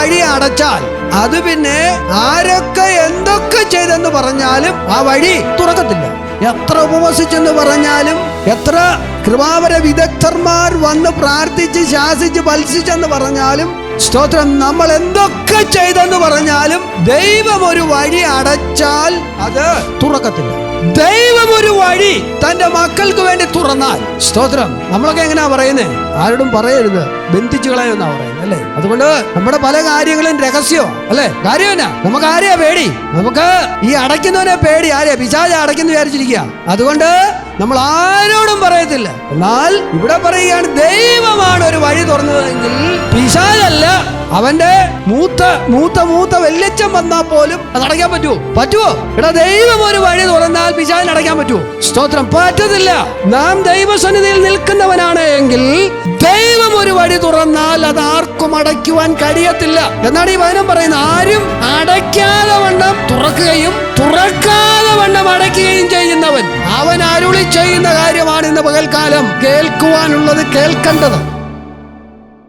വഴി അടച്ചാൽ അത് പിന്നെ ആരൊക്കെ എന്തൊക്കെ ചെയ്തെന്ന് പറഞ്ഞാലും ആ വഴി തുറക്കത്തില്ല. എത്ര ഉപവസിച്ചെന്ന് പറഞ്ഞാലും, എത്ര കൃപാവര വിദഗ്ധന്മാർ വന്ന് പ്രാർത്ഥിച്ച് ശാസിച്ച് പത്സിച്ചെന്ന് പറഞ്ഞാലും, സ്തോത്രം, നമ്മൾ എന്തൊക്കെ ചെയ്തെന്ന് പറഞ്ഞാലും ദൈവം ഒരു വഴി അടച്ചാൽ അത് തുറക്കത്തില്ല. ദൈവം ഒരു വഴി തന്റെ മക്കൾക്ക് വേണ്ടി തുറന്നാൽ, സ്തോത്രം, നമ്മളൊക്കെ എങ്ങനെയാ പറയുന്നത്? ആരോടും പറയരുത്, ബന്ധിച്ചു കളയുന്നാ പറയുന്നത് അല്ലേ? അതുകൊണ്ട് നമ്മുടെ പല കാര്യങ്ങളും രഹസ്യം അല്ലേ? കാര്യം എന്നാ? നമുക്ക് ആരെയാ പേടി? നമുക്ക് ഈ അടയ്ക്കുന്നവനെ പേടി. ആരെയാ? പിശാച് അടയ്ക്കുന്നു വിചാരിച്ചിരിക്കുക. അതുകൊണ്ട് നമ്മൾ ആരോടും പറയത്തില്ല. എന്നാൽ ഇവിടെ പറയുകയാണ്, ദൈവമാണ് ഒരു വഴി തുറന്നതെങ്കിൽ പിശാചല്ല. അവന്റെ മൂത്ത വല്യച്ഛൻ വന്നാൽ പോലും അത് അടയ്ക്കാൻ പറ്റുമോ? എടാ, ദൈവം ഒരു വഴി തുറന്നാൽ പിശാചിന് അടയ്ക്കാൻ പറ്റുമോ? സ്തോത്രം, പറ്റത്തില്ല. നാം ദൈവസന്നിധിയിൽ നിൽക്കുന്നവനാണ് എങ്കിൽ ദൈവം ഒരു വഴി തുറന്നാൽ അത് ആർക്കും അടയ്ക്കുവാൻ കഴിയത്തില്ല എന്നാണ് ഈ വചനം പറയുന്നത്. ആരും അടയ്ക്കാതെ വണ്ണം തുറക്കുകയും തുറക്കാതെ വണ്ണം അടയ്ക്കുകയും ചെയ്യുന്നവൻ അവൻ അരുളി ചെയ്യുന്ന കാര്യമാണ് ഇന്ന് പകൽക്കാലം കേൾക്കുവാനുള്ളത്, കേൾക്കേണ്ടത്.